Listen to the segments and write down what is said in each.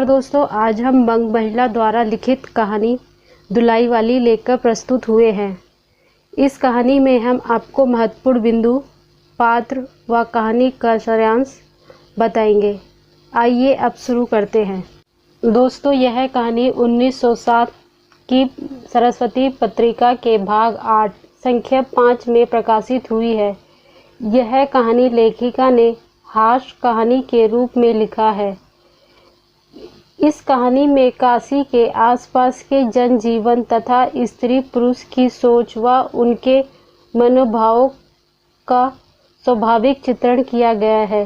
नमस्कार दोस्तों, आज हम बंग महिला द्वारा लिखित कहानी दुलाई वाली लेकर प्रस्तुत हुए हैं। इस कहानी में हम आपको महत्वपूर्ण बिंदु, पात्र व कहानी का सारांश बताएंगे। आइए अब शुरू करते हैं। दोस्तों, यह कहानी 1907 की सरस्वती पत्रिका के भाग 8 संख्या 5 में प्रकाशित हुई है। यह कहानी लेखिका ने हास्य कहानी के रूप में लिखा है। इस कहानी में काशी के आसपास के जनजीवन तथा स्त्री पुरुष की सोच व उनके मनोभावों का स्वाभाविक चित्रण किया गया है।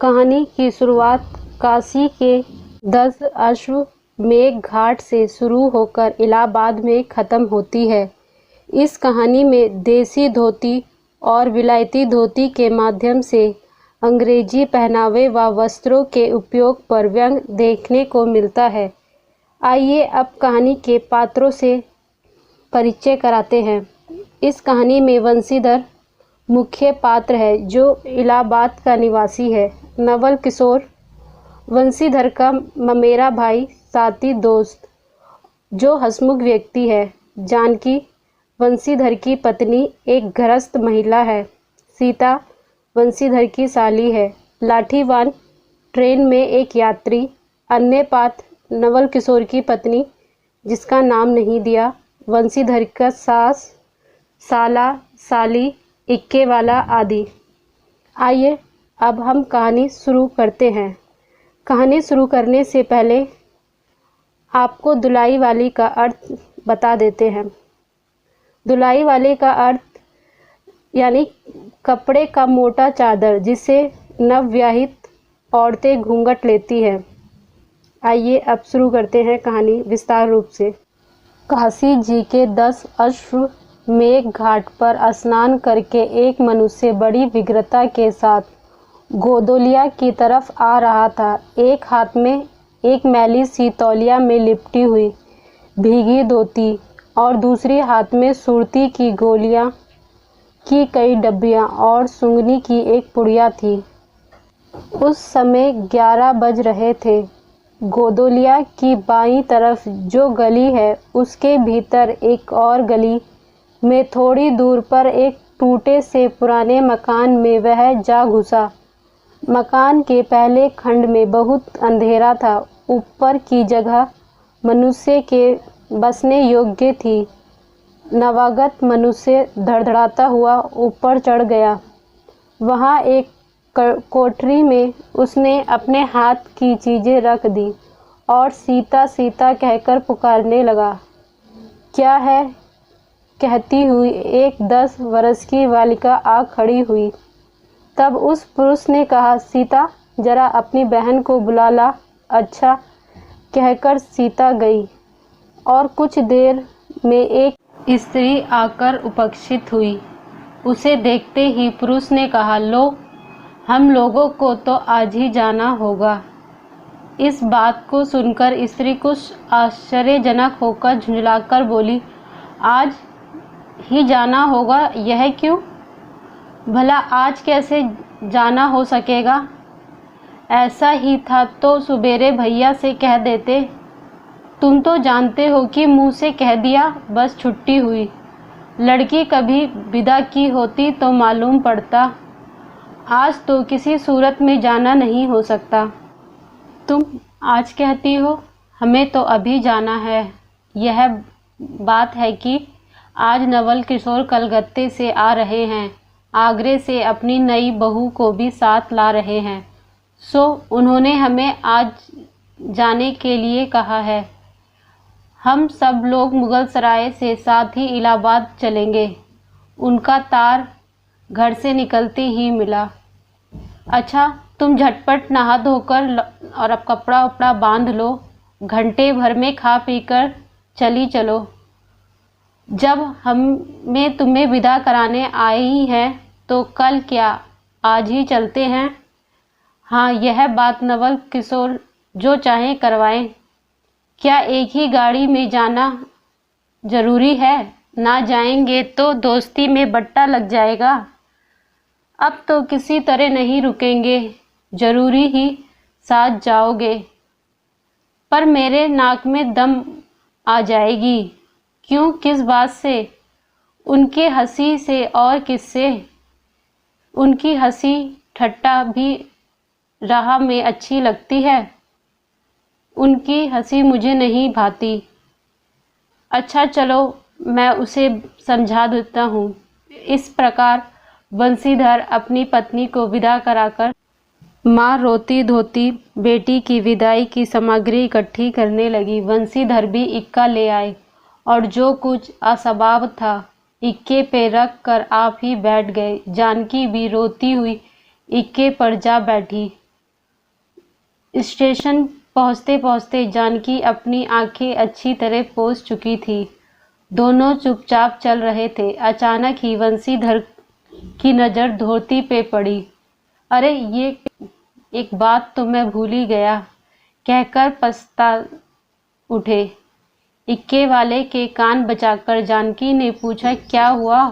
कहानी की शुरुआत काशी के 10 अश्वमेध घाट से शुरू होकर इलाहाबाद में ख़त्म होती है। इस कहानी में देसी धोती और विलायती धोती के माध्यम से अंग्रेजी पहनावे व वस्त्रों के उपयोग पर व्यंग देखने को मिलता है। आइए अब कहानी के पात्रों से परिचय कराते हैं। इस कहानी में वंशीधर मुख्य पात्र है, जो इलाहाबाद का निवासी है। नवल किशोर वंशीधर का ममेरा भाई, साथी, दोस्त, जो हंसमुख व्यक्ति है। जानकी वंशीधर की पत्नी एक गृहस्थ महिला है। सीता वंशीधर की साली है। लाठीवान ट्रेन में एक यात्री। अन्य पात्र नवल किशोर की पत्नी, जिसका नाम नहीं दिया, वंशीधर का सास, साला, साली, इक्के वाला आदि। आइए अब हम कहानी शुरू करते हैं। कहानी शुरू करने से पहले आपको दुलाई वाली का अर्थ बता देते हैं। दुलाई वाली का अर्थ यानी कपड़े का मोटा चादर, जिसे नवविवाहित औरतें घूंघट लेती हैं। आइए अब शुरू करते हैं कहानी विस्तार रूप से। काशी जी के 10 अश्वमेध घाट पर स्नान करके एक मनुष्य बड़ी व्यग्रता के साथ गोदोलिया की तरफ आ रहा था। एक हाथ में एक मैली सी तौलिया में लिपटी हुई भीगी धोती और दूसरी हाथ में सुरती की गोलियां की कई डब्बियां और सुंगनी की एक पुड़िया थी। उस समय 11 बज रहे थे। गोदोलिया की बाईं तरफ जो गली है, उसके भीतर एक और गली में थोड़ी दूर पर एक टूटे से पुराने मकान में वह जा घुसा। मकान के पहले खंड में बहुत अंधेरा था। ऊपर की जगह मनुष्य के बसने योग्य थी। नवागत मनुष्य धड़धड़ाता हुआ ऊपर चढ़ गया। वहाँ एक कोठरी में उसने अपने हाथ की चीज़ें रख दी और सीता सीता कहकर पुकारने लगा। क्या है, कहती हुई एक 10 वर्ष की बालिका आ खड़ी हुई। तब उस पुरुष ने कहा, सीता, जरा अपनी बहन को बुला ला। अच्छा, कहकर सीता गई और कुछ देर में एक स्त्री आकर उपस्थित हुई। उसे देखते ही पुरुष ने कहा, लो, हम लोगों को तो आज ही जाना होगा। इस बात को सुनकर स्त्री कुछ आश्चर्यजनक होकर झुंझलाकर बोली, आज ही जाना होगा? यह क्यों? भला आज कैसे जाना हो सकेगा? ऐसा ही था तो सुबेरे भैया से कह देते। तुम तो जानते हो कि मुंह से कह दिया, बस छुट्टी हुई। लड़की कभी विदा की होती तो मालूम पड़ता। आज तो किसी सूरत में जाना नहीं हो सकता। तुम आज कहती हो, हमें तो अभी जाना है। यह बात है कि आज नवल किशोर कलकत्ते से आ रहे हैं। आगरे से अपनी नई बहू को भी साथ ला रहे हैं। सो उन्होंने हमें आज जाने के लिए कहा है। हम सब लोग मुगल सराय से साथ ही इलाहाबाद चलेंगे। उनका तार घर से निकलते ही मिला। अच्छा, तुम झटपट नहा धोकर और अब कपड़ा उपड़ा बांध लो। घंटे भर में खा पीकर चली चलो। जब हमें तुम्हें विदा कराने आई हैं तो कल क्या, आज ही चलते हैं? हाँ, यह बात नवल किशोर जो चाहें करवाएं। क्या एक ही गाड़ी में जाना जरूरी है? ना जाएंगे तो दोस्ती में बट्टा लग जाएगा। अब तो किसी तरह नहीं रुकेंगे, जरूरी ही साथ जाओगे। पर मेरे नाक में दम आ जाएगी। क्यों, किस बात से? उनके हंसी से और किससे? उनकी हंसी ठट्टा भी राह में अच्छी लगती है। उनकी हंसी मुझे नहीं भाती। अच्छा चलो, मैं उसे समझा देता हूँ। इस प्रकार बंसीधर अपनी पत्नी को विदा कराकर माँ रोती धोती बेटी की विदाई की सामग्री इकट्ठी करने लगी। बंसीधर भी इक्का ले आए और जो कुछ असबाब था इक्के पे रख कर आप ही बैठ गए। जानकी भी रोती हुई इक्के पर जा बैठी। स्टेशन पहुँचते पहुँचते जानकी अपनी आंखें अच्छी तरह पोंछ चुकी थी। दोनों चुपचाप चल रहे थे। अचानक ही बंसीधर की नज़र धोती पे पड़ी। अरे, ये एक बात तो मैं भूल ही गया, कहकर पछता उठे। इक्के वाले के कान बचाकर जानकी ने पूछा, क्या हुआ?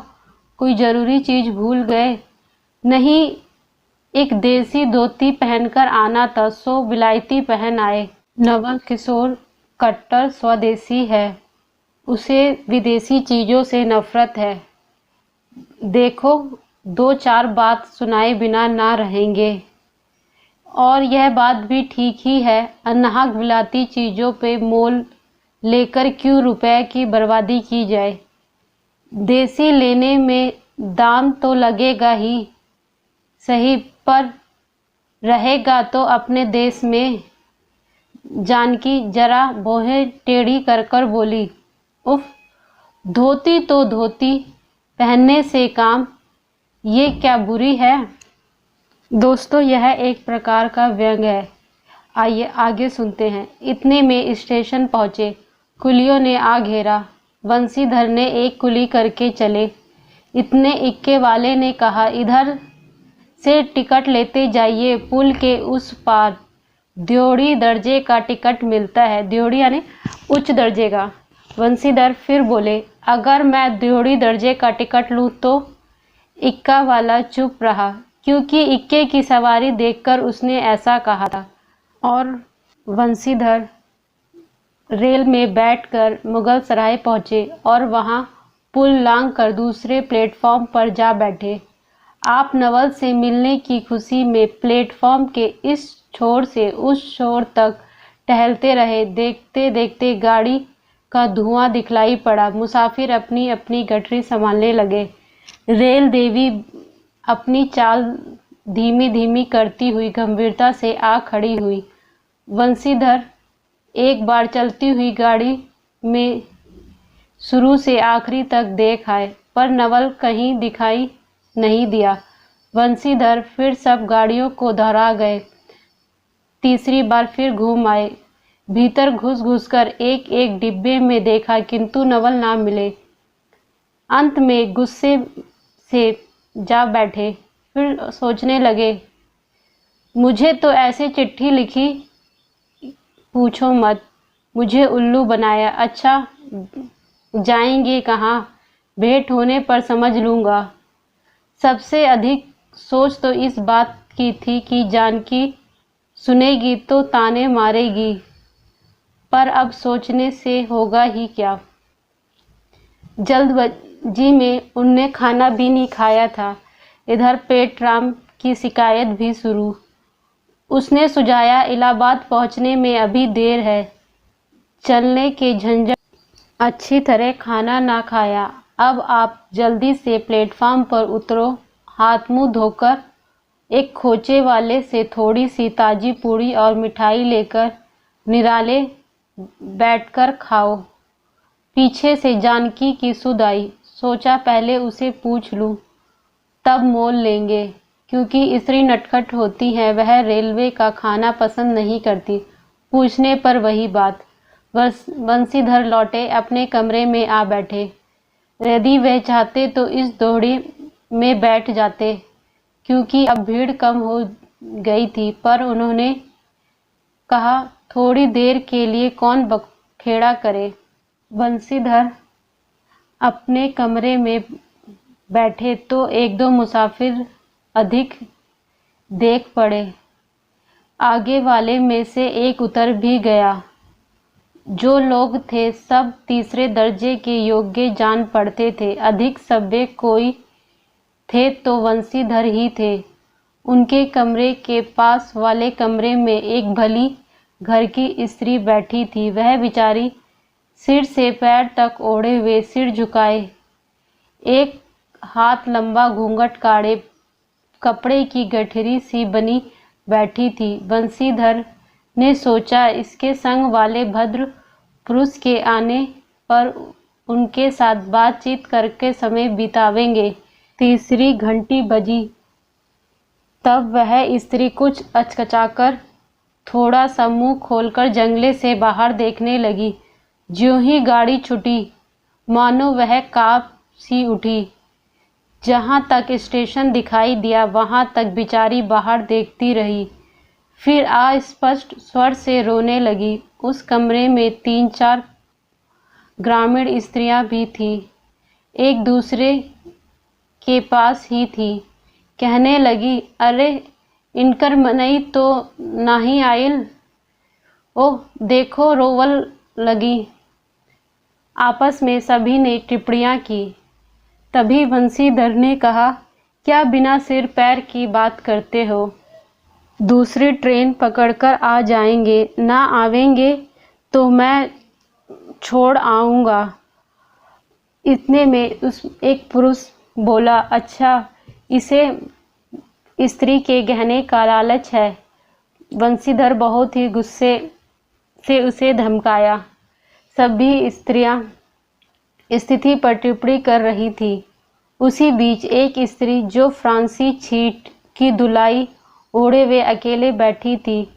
कोई ज़रूरी चीज़ भूल गए? नहीं, एक देसी धोती पहनकर आना था, सो विलायती पहन आए। नवल किशोर कट्टर स्वदेशी है, उसे विदेशी चीज़ों से नफरत है। देखो, 2-4 बात सुनाए बिना ना रहेंगे। और यह बात भी ठीक ही है, अनाहक विलायती चीज़ों पे मोल लेकर क्यों रुपए की बर्बादी की जाए। देसी लेने में दाम तो लगेगा ही सही, पर रहेगा तो अपने देश में। जानकी जरा भौहें टेढ़ी कर कर बोली, उफ, धोती तो धोती, पहनने से काम, ये क्या बुरी है? दोस्तों, यह एक प्रकार का व्यंग है। आइए आगे सुनते हैं। इतने में स्टेशन पहुँचे। कुलियों ने आ घेरा। बंसीधर ने एक कुली करके चले। इतने इक्के वाले ने कहा, इधर से टिकट लेते जाइए, पुल के उस पार द्योड़ी दर्जे का टिकट मिलता है। द्योड़ी यानी उच्च दर्जे का। बंसीधर फिर बोले, अगर मैं द्योड़ी दर्जे का टिकट लूँ तो? इक्का वाला चुप रहा, क्योंकि इक्के की सवारी देखकर उसने ऐसा कहा था। और बंसीधर रेल में बैठकर मुगल सराय पहुँचे और वहाँ पुल लांघ कर दूसरे प्लेटफॉर्म पर जा बैठे। आप नवल से मिलने की खुशी में प्लेटफॉर्म के इस छोर से उस छोर तक टहलते रहे। देखते देखते गाड़ी का धुआं दिखलाई पड़ा। मुसाफिर अपनी अपनी गठरी संभालने लगे। रेल देवी अपनी चाल धीमी धीमी करती हुई गंभीरता से आ खड़ी हुई। बंसीधर एक बार चलती हुई गाड़ी में शुरू से आखिरी तक देख आए, पर नवल कहीं दिखाई नहीं दिया। बंसीधर फिर सब गाड़ियों को दोहरा गए। तीसरी बार फिर घूम आए। भीतर घुस घुसकर एक एक डिब्बे में देखा, किंतु नवल ना मिले। अंत में गुस्से से जा बैठे। फिर सोचने लगे, मुझे तो ऐसे चिट्ठी लिखी, पूछो मत, मुझे उल्लू बनाया। अच्छा, जाएंगे कहाँ? भेंट होने पर समझ लूँगा। सबसे अधिक सोच तो इस बात की थी कि जानकी सुनेगी तो ताने मारेगी, पर अब सोचने से होगा ही क्या। जल्दबाजी में उनने खाना भी नहीं खाया था। इधर पेटराम की शिकायत भी शुरू। उसने सुझाया, इलाहाबाद पहुंचने में अभी देर है, चलने के झंझट, अच्छी तरह खाना ना खाया। अब आप जल्दी से प्लेटफॉर्म पर उतरो, हाथ मुंह धोकर एक खोचे वाले से थोड़ी सी ताज़ी पूड़ी और मिठाई लेकर निराले बैठकर खाओ। पीछे से जानकी की सुध आई। सोचा पहले उसे पूछ लूँ, तब मोल लेंगे, क्योंकि स्त्री नटखट होती है, वह रेलवे का खाना पसंद नहीं करती। पूछने पर वही बात। बंसीधर लौटे अपने कमरे में आ बैठे। यदि वह चाहते तो इस दौड़ी में बैठ जाते, क्योंकि अब भीड़ कम हो गई थी, पर उन्होंने कहा, थोड़ी देर के लिए कौन बखेड़ा करे। बंसीधर अपने कमरे में बैठे तो एक दो मुसाफिर अधिक देख पड़े। आगे वाले में से एक उतर भी गया। जो लोग थे सब तीसरे दर्जे के योग्य जान पड़ते थे। अधिक सभ्य कोई थे तो वंशीधर ही थे। उनके कमरे के पास वाले कमरे में एक भली घर की स्त्री बैठी थी। वह बेचारी सिर से पैर तक ओढ़े हुए, सिर झुकाए, एक हाथ लंबा घूंघट काढ़े, कपड़े की गठरी सी बनी बैठी थी। बंसीधर ने सोचा, इसके संग वाले भद्र पुरुष के आने पर उनके साथ बातचीत करके समय बितावेंगे। तीसरी घंटी बजी। तब वह स्त्री कुछ अचकचाकर थोड़ा सा मुंह खोलकर जंगले से बाहर देखने लगी। ज्यों ही गाड़ी छूटी, मानो वह कांप सी उठी। जहाँ तक स्टेशन दिखाई दिया वहाँ तक बेचारी बाहर देखती रही। फिर अस्पष्ट स्वर से रोने लगी। उस कमरे में 3-4 ग्रामीण स्त्रियां भी थीं, एक दूसरे के पास ही थी। कहने लगी, अरे इनकर मनई तो नाही आइल, ओह देखो रोवल लगी। आपस में सभी ने टिप्पणियां की। तभी बंसीधर ने कहा, क्या बिना सिर पैर की बात करते हो? दूसरी ट्रेन पकड़कर आ जाएंगे, ना आवेंगे तो मैं छोड़ आऊँगा। इतने में उस एक पुरुष बोला, अच्छा इसे स्त्री के गहने का लालच है। बंसीधर बहुत ही गुस्से से उसे धमकाया। सभी स्त्रियां स्थिति पर टिप्पणी कर रही थी। उसी बीच एक स्त्री जो फ्रांसी छीट की दुलाई ओढ़े हुए अकेले बैठी थी,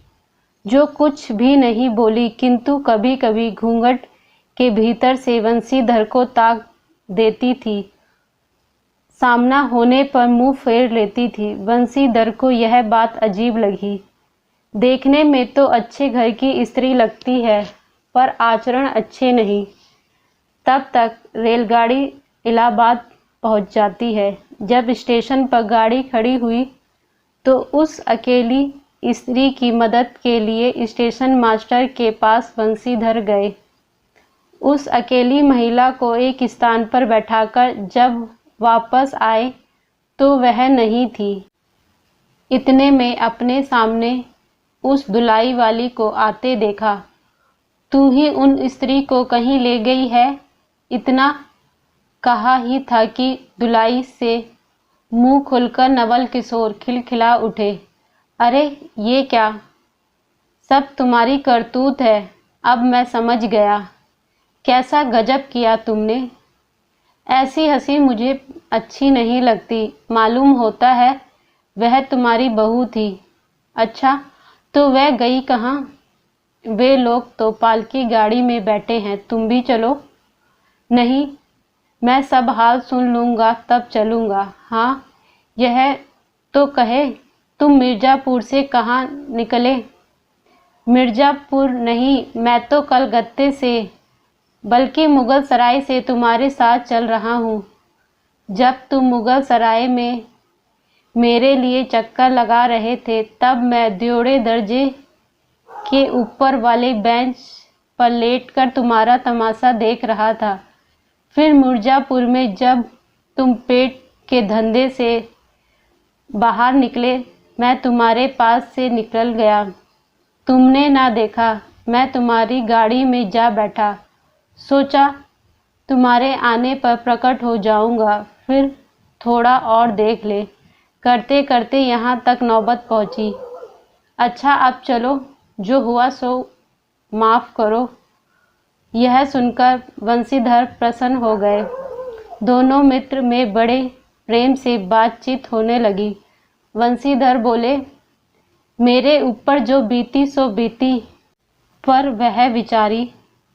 जो कुछ भी नहीं बोली, किंतु कभी कभी घूंघट के भीतर से बंसीधर को ताक देती थी, सामना होने पर मुंह फेर लेती थी। बंसीधर को यह बात अजीब लगी। देखने में तो अच्छे घर की स्त्री लगती है, पर आचरण अच्छे नहीं। तब तक रेलगाड़ी इलाहाबाद पहुंच जाती है। जब स्टेशन पर गाड़ी खड़ी हुई तो उस अकेली स्त्री की मदद के लिए स्टेशन मास्टर के पास बंसीधर गए। उस अकेली महिला को एक स्थान पर बैठाकर जब वापस आए तो वह नहीं थी। इतने में अपने सामने उस दुलाई वाली को आते देखा। तू ही उन स्त्री को कहीं ले गई है? इतना कहा ही था कि दुलाई से मुंह खुलकर नवल किशोर खिलखिला उठे। अरे ये क्या सब तुम्हारी करतूत है, अब मैं समझ गया। कैसा गजब किया तुमने। ऐसी हंसी मुझे अच्छी नहीं लगती। मालूम होता है वह तुम्हारी बहू थी। अच्छा तो वह गई कहाँ? वे लोग तो पालकी गाड़ी में बैठे हैं, तुम भी चलो। नहीं, मैं सब हाल सुन लूँगा तब चलूँगा। हाँ यह तो कहे, तुम मिर्ज़ापुर से कहाँ निकले? मिर्ज़ापुर नहीं, मैं तो कलकत्ते से, बल्कि मुगल सराय से तुम्हारे साथ चल रहा हूँ। जब तुम मुगल सराय में मेरे लिए चक्कर लगा रहे थे तब मैं द्योड़े दर्जे के ऊपर वाले बेंच पर लेटकर तुम्हारा तमाशा देख रहा था। फिर मिर्ज़ापुर में जब तुम पेट के धंधे से बाहर निकले, मैं तुम्हारे पास से निकल गया। तुमने ना देखा, मैं तुम्हारी गाड़ी में जा बैठा। सोचा तुम्हारे आने पर प्रकट हो जाऊंगा, फिर थोड़ा और देख ले। करते करते यहाँ तक नौबत पहुँची। अच्छा अब चलो, जो हुआ सो माफ़ करो। यह सुनकर बंसीधर प्रसन्न हो गए। दोनों मित्र में बड़े प्रेम से बातचीत होने लगी। बंसीधर बोले, मेरे ऊपर जो बीती सो बीती, पर वह बेचारी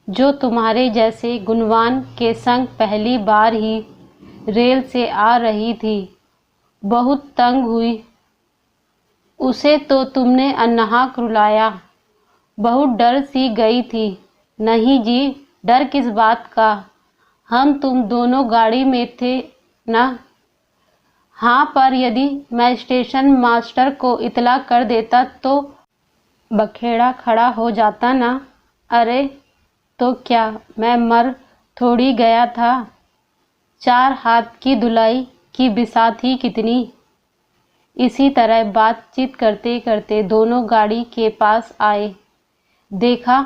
जो तुम्हारे जैसे गुणवान के संग पहली बार ही रेल से आ रही थी, बहुत तंग हुई। उसे तो तुमने अन्नाहक रुलाया। बहुत डर सी गई थी। नहीं जी, डर किस बात का, हम तुम दोनों गाड़ी में थे ना। हाँ, पर यदि मैं स्टेशन मास्टर को इतला कर देता तो बखेड़ा खड़ा हो जाता ना। अरे तो क्या मैं मर थोड़ी गया था। 4 हाथ की धुलाई की बिसात ही कितनी। इसी तरह बातचीत करते करते दोनों गाड़ी के पास आए। देखा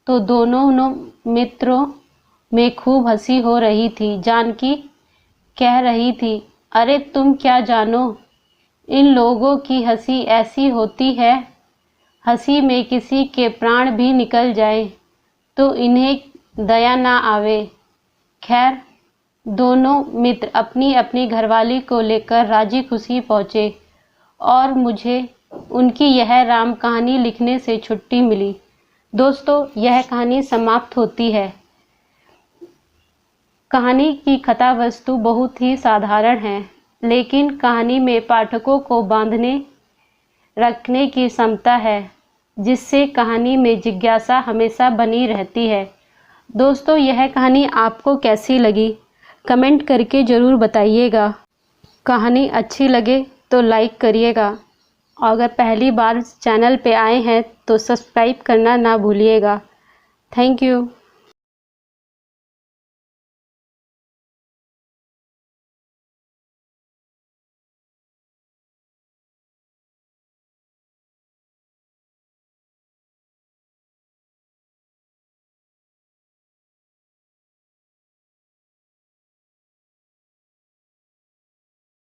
तो दोनों मित्रों में खूब हंसी हो रही थी। जानकी कह रही थी, अरे तुम क्या जानो, इन लोगों की हंसी ऐसी होती है। हंसी में किसी के प्राण भी निकल जाए तो इन्हें दया ना आवे। खैर, दोनों मित्र अपनी अपनी घरवाली को लेकर राजी खुशी पहुँचे और मुझे उनकी यह राम कहानी लिखने से छुट्टी मिली। दोस्तों, यह कहानी समाप्त होती है। कहानी की कथा वस्तु बहुत ही साधारण है, लेकिन कहानी में पाठकों को बांधने रखने की क्षमता है, जिससे कहानी में जिज्ञासा हमेशा बनी रहती है। दोस्तों, यह कहानी आपको कैसी लगी कमेंट करके ज़रूर बताइएगा। कहानी अच्छी लगे तो लाइक करिएगा। अगर पहली बार चैनल पे आए हैं तो सब्सक्राइब करना ना भूलिएगा। Thank you.